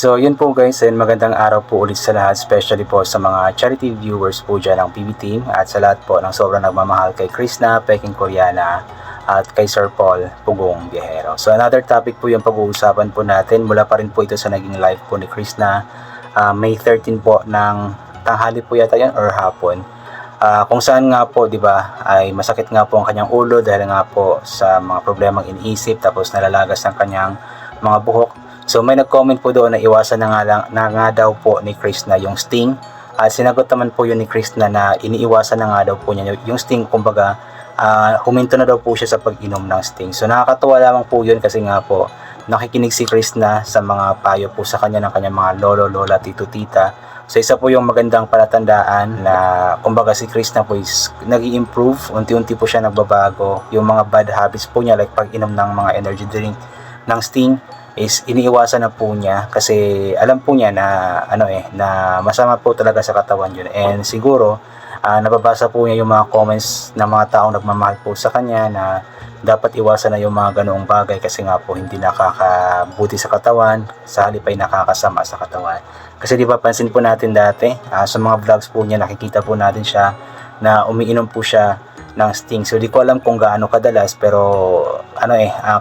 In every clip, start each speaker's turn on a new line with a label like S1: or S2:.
S1: So yun po guys, and magandang araw po ulit sa lahat, especially po sa mga charity viewers po dyan ng PB Team at sa lahat po ng sobrang nagmamahal kay Krishna, Peking Koreana at kay Sir Paul Pugong Biyahero. So another topic po yung pag-uusapan po natin, mula pa rin po ito sa naging live po ni Krishna, May 13 po ng tanghali po yata yan or hapon. Kung saan nga po, di ba, ay masakit nga po ang kanyang ulo dahil nga po sa mga problemang iniisip, tapos nalalagas ang kanyang mga buhok. So may nag-comment po doon na iwasan na nga daw po ni Krishna yung sting. At sinagot naman po yun ni Krishna na iniiwasan na nga daw po niya yung sting, kumbaga huminto na daw po siya sa pag-inom ng sting. So nakakatuwa lamang po yun kasi nga po nakikinig si Krishna sa mga payo po sa kanya ng kanyang mga lolo, lola, tito, tita. So isa po yung magandang palatandaan na kumbaga si Krishna po is nag-i-improve, unti-unti po siya nagbabago. Yung mga bad habits po niya like pag-inom ng mga energy drink ng sting is iniiwasan na po niya kasi alam po niya na na masama po talaga sa katawan yun. And siguro nababasa po niya yung mga comments ng mga taong nagmamahal po sa kanya na dapat iwasan na yung mga ganoong bagay kasi nga po hindi nakakabuti sa katawan, sa halip ay nakakasama sa katawan. Kasi di ba pansin po natin dati sa mga vlogs po niya, nakikita po natin siya na umiinom po siya ng sting. So di ko alam kung gaano kadalas, pero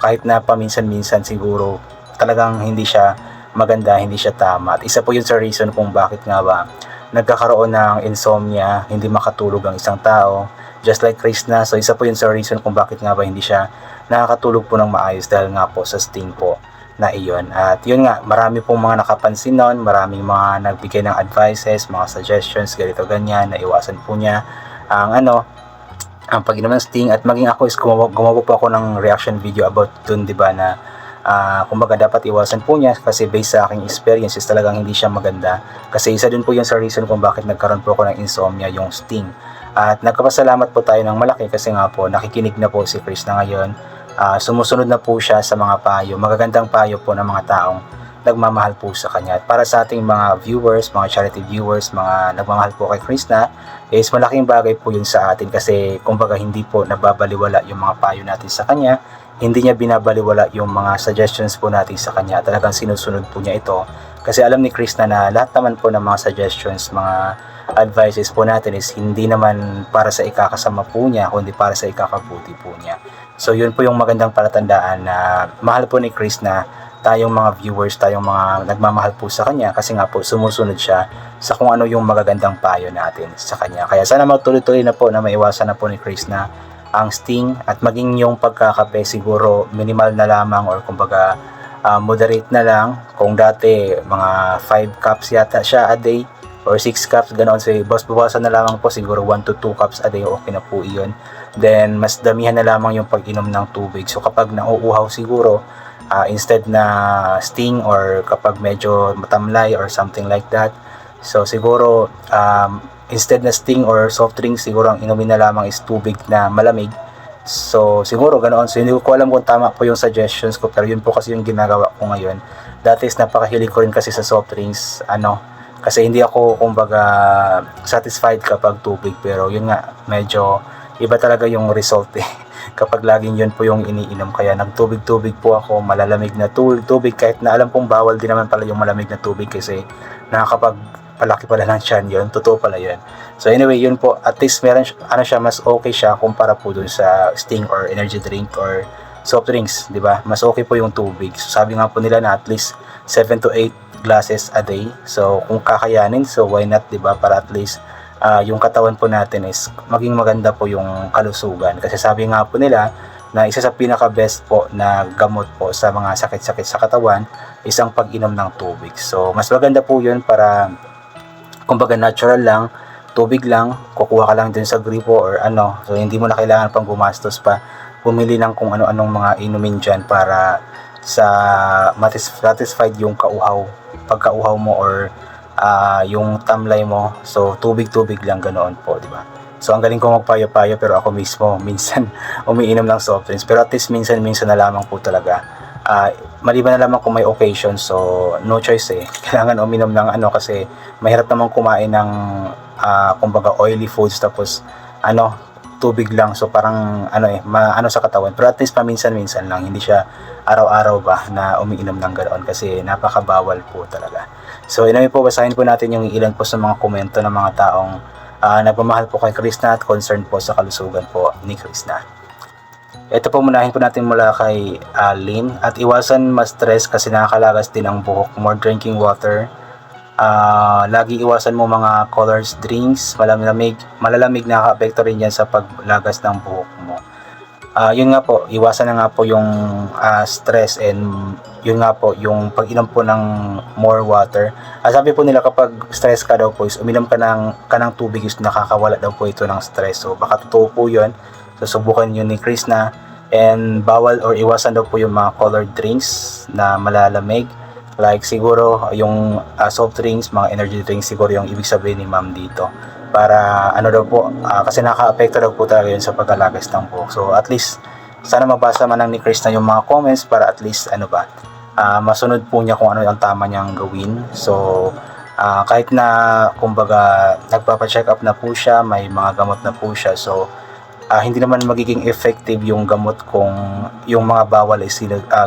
S1: kahit na paminsan-minsan siguro talagang hindi siya maganda, hindi siya tama. At isa po yun sa reason kung bakit nga ba nagkakaroon ng insomnia, hindi makatulog ang isang tao, just like Krishna. So isa po yun sa reason kung bakit nga ba hindi siya nakakatulog po ng maayos dahil nga po sa sting po na iyon. At yun nga, marami pong mga nakapansin nun, maraming mga nagbigay ng advices, mga suggestions, ganito ganyan, na iwasan po niya ang pag-inom ng sting. At maging ako is gumawa po ako ng reaction video about dun, di ba, na kumbaga dapat iwasan po niya kasi based sa aking experiences talagang hindi siya maganda. Kasi isa din po yun sa reason kung bakit nagkaroon po ako ng insomnia, yung sting. At nagkapasalamat po tayo ng malaki kasi nga po nakikinig na po si Krishna ngayon. Sumusunod na po siya sa mga payo, magagandang payo po ng mga taong nagmamahal po sa kanya. At para sa ating mga viewers, mga charity viewers, mga nagmamahal po kay Krishna, is malaking bagay po yun sa atin kasi kumbaga hindi po nababaliwala yung mga payo natin sa kanya, hindi niya binabaliwala yung mga suggestions po natin sa kanya, talagang sinusunod po niya ito kasi alam ni Krishna na lahat naman po ng mga suggestions, mga advices po natin is hindi naman para sa ikakasama po niya kundi para sa ikakabuti po niya. So yun po yung magandang palatandaan na mahal po ni Krishna tayong mga viewers, tayong mga nagmamahal po sa kanya kasi nga po sumusunod siya sa kung ano yung magagandang payo natin sa kanya. Kaya sana magtuloy-tuloy na po na maiwasan na po ni Krishna ang sting at maging yung pagkakape siguro minimal na lamang or kumbaga moderate na lang. Kung dati mga 5 cups yata siya a day or 6 cups ganoon, so bawasan na lamang po siguro 1 to 2 cups a day, okay na po iyon. Then mas damihan na lamang yung pag-inom ng tubig. So kapag nauuhaw siguro instead na sting or kapag medyo matamlay or something like that, so siguro instead na sting or soft drink, siguro ang inumin na lamang is tubig na malamig. So siguro ganoon. So hindi ko alam kung tama po yung suggestions ko, pero yun po kasi yung ginagawa ko ngayon. Dati is napakahilig ko rin kasi sa soft drinks, kasi hindi ako kumbaga satisfied kapag tubig, pero yun nga, medyo iba talaga yung result kapag laging yun po yung iniinom. Kaya nagtubig-tubig po ako, malalamig na tubig, kahit na alam pong bawal din naman pala yung malamig na tubig kasi nakakapagpalaki pala ng tiyan yun, totoo pala yun. So anyway, yun po, at least meron siya, mas okay siya kumpara po dun sa sting or energy drink or soft drinks, di ba? Mas okay po yung tubig. So sabi nga po nila na at least 7 to 8 glasses a day. So kung kakayanin, so why not, di ba? Para at least yung katawan po natin is maging maganda po yung kalusugan. Kasi sabi nga po nila na isa sa pinaka best po na gamot po sa mga sakit-sakit sa katawan isang pag-inom ng tubig. So mas maganda po yun para kumbaga natural lang, tubig lang, kukuha ka lang din sa gripo or so hindi mo na kailangan pang gumastos pa pumili ng kung ano-anong mga inumin dyan para sa satisfied yung pagkauhaw mo or yung tamlay mo. So tubig-tubig lang, ganoon po, di ba? So ang galing ko magpayo-payo, pero ako mismo minsan umiinom ng soft drinks, pero at least minsan na lamang po talaga. Maliban na lamang kung may occasion, so no choice kailangan uminom ng kasi mahirap namang kumain ng kumbaga oily foods tapos tubig lang. So parang sa katawan, pero at least paminsan-minsan lang, hindi siya araw-araw ba na umiinom ng ganoon kasi napakabawal po talaga. So anyway po, basahin po natin yung ilan po sa mga komento ng mga taong nagmamahal po kay Krishna at concerned po sa kalusugan po ni Krishna. Ito po, munahin po natin mula kay Lynn. At iwasan ma-stress kasi nakakalagas din ang buhok. More drinking water. Lagi iwasan mo mga colors drinks. Malalamig nakaka-apekto rin yan sa paglagas ng buhok mo. Yun nga po, iwasan na nga po yung stress, and yun nga po, yung pag-inom po ng more water. Sabi po nila kapag stress ka daw po is uminom ka ng tubig is nakakawala daw po ito ng stress. So baka totoo po yun. Susubukan yun ni Krishna, and bawal or iwasan daw po yung mga colored drinks na malalamig, like siguro yung soft drinks, mga energy drinks, siguro yung ibig sabihin ni ma'am dito, para ano daw po, kasi nakaka-apekto daw po talaga yun sa pagkalagas ng buhok. So at least sana mabasa man lang ni Krishna yung mga comments para at least masunod po niya kung ano ang tama niyang gawin. So kahit na kumbaga nagpapa-check up na po siya, may mga gamot na po siya, so hindi naman magiging effective yung gamot kung yung mga bawal ay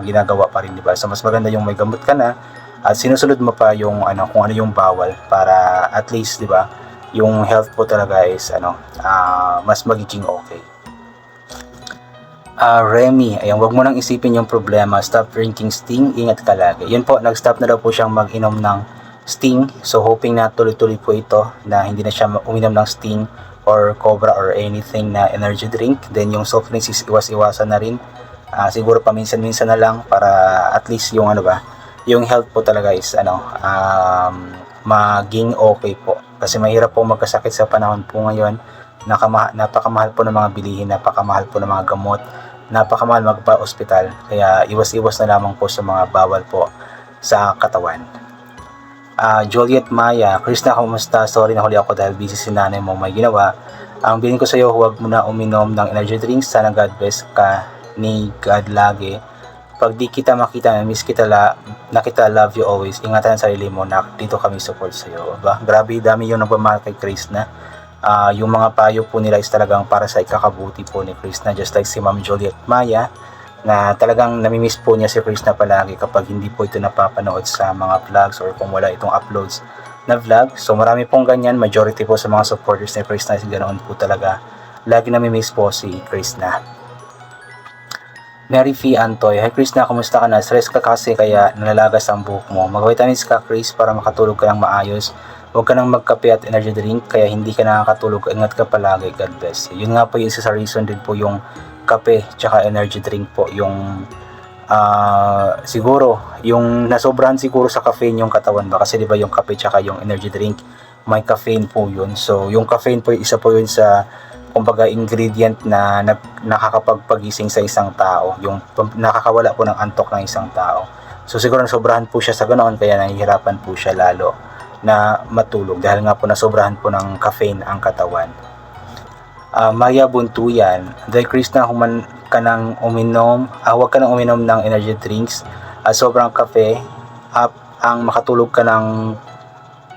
S1: ginagawa pa rin, diba? So mas maganda yung may gamot ka na at sinusunod mo pa yung kung ano yung bawal, para at least, diba, yung health po talaga is mas magiging okay. Remy, ayan, wag mo nang isipin yung problema, stop drinking Sting, ingat ka lagi. Yun po, nag-stop na daw po siyang mag-inom ng Sting, so hoping na tuloy-tuloy po ito, na hindi na siya uminom ng Sting or Cobra or anything na energy drink. Then yung soft drinks is iwas-iwasan na rin, siguro paminsan-minsan na lang, para at least yung yung health po talaga is maging okay po, kasi mahirap po magkasakit sa panahon po ngayon. Napakamahal po ng mga bilihin, napakamahal po ng mga gamot, napakamahal magpa-ospital, kaya iwas-iwas na lamang po sa mga bawal po sa katawan. Juliet Maya, Krishna, kumusta? Sorry na huli ako dahil busy si nanay mo may ginawa. Ang bilin ko sa iyo, huwag mo na uminom ng energy drinks. Sana God bless ka ni God lagi. Pag di kita makita, miss kita nakita, love you always. Ingatan ang sarili mo, na dito kami support sa iyo. Grabe, dami yung nagmamahal kay Krishna. Yung mga payo po nila is talagang para sa ikakabuti po ni Krishna, just like si Ma'am Juliet Maya, na talagang namimiss po niya si Krishna palagi kapag hindi po ito napapanood sa mga vlogs or kung wala itong uploads na vlog. So marami pong ganyan, majority po sa mga supporters ni Krishna is ganoon po talaga, lagi namimiss po si Krishna. Mary Fee Antoy, hi Krishna, kumusta ka na? Stress ka kasi kaya nalalagas ang buhok mo. Mag-vitamins ka, Chris, para makatulog ka ng maayos. Huwag ka nang magkape at energy drink kaya hindi ka nakakatulog. Ingat ka palagi, God bless. Yun nga po yung isa sa reason din po yung kape tsaka energy drink po, yung siguro yung nasobrahan siguro sa caffeine yung katawan ba, kasi di ba yung kape tsaka yung energy drink may caffeine po yun. So yung caffeine po, isa po yun sa kumbaga ingredient na nakakapagpagising sa isang tao, yung nakakawala po ng antok ng isang tao. So siguro nasobrahan po siya sa ganoon kaya nahihirapan po siya lalo na matulog dahil nga po nasobrahan po ng caffeine ang katawan. Maya Buntuyan, dahil Krishna, huwag ka nang uminom ng energy drinks at sobrang kape, ang makatulog ka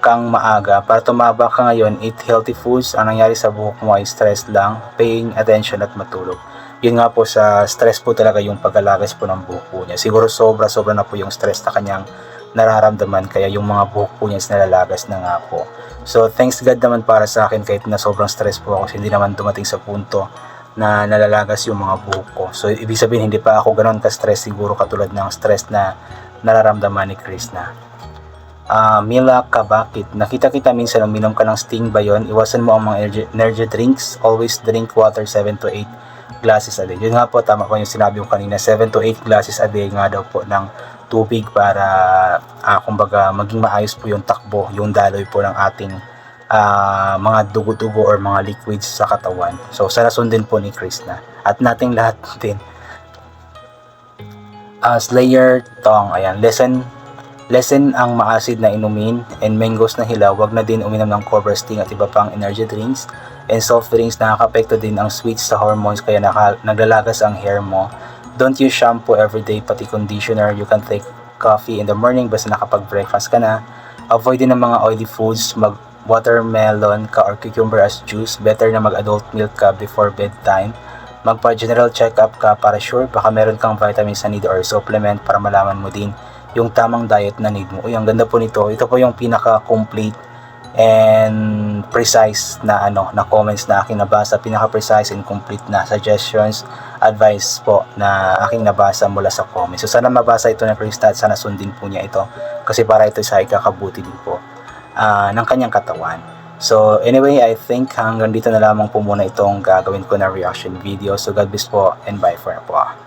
S1: kang maaga. Para tumaba ka ngayon, eat healthy foods. Ang nangyari sa buhok mo ay stress lang, paying attention at matulog. Yun nga po, sa stress po talaga yung pagkalagas po ng buhok po niya. Siguro sobra na po yung stress na kanyang nararamdaman, kaya yung mga buhok po niya is nalalagas na nga po. So thanks God naman para sa akin, kahit na sobrang stress po ako, hindi naman dumating sa punto na nalalagas yung mga buhok ko. So ibig sabihin hindi pa ako ganoon ka-stress siguro katulad ng stress na nararamdaman ni Krishna. Mila Kabakit, nakita kita minsan uminom ka ng Sting ba yun? Iwasan mo ang mga energy drinks. Always drink water 7 to 8 glasses a day. Yun nga po, tama po yung sinabi ko kanina, 7 to 8 glasses a day nga daw po ng tubig para kumbaga maging maayos po yung takbo, yung daloy po ng ating mga dugo-dugo or mga liquids sa katawan. So sana sundin po ni Krishna at nating lahat din. Slayer Tong, ayan, lesson ang maasid na inumin and mangoes na hilaw. Wag na din uminom ng Cobra Sting at iba pang energy drinks and soft drinks. Nakaka-apekto din ang sweets sa hormones kaya naglalagas ang hair mo. Don't use shampoo everyday, pati conditioner. You can take coffee in the morning basta nakapag-breakfast ka na. Avoid din ng mga oily foods. Mag-watermelon ka or cucumber as juice. Better na mag-adult milk ka before bedtime magpa-general check-up ka para sure baka meron kang vitamins na need or supplement para malaman mo din yung tamang diet na need mo. Uy, ang ganda po nito. Ito po yung pinaka-complete and precise na na comments na aking nabasa, pinaka-precise and complete na suggestions, advice po na aking nabasa mula sa comments. So sana mabasa ito ng Krista at sana sundin po niya ito kasi para ito sa ikakabuti din po ng kanyang katawan. So anyway, I think hanggang dito na lamang po muna itong gagawin ko na reaction video. So God bless po and bye for now po.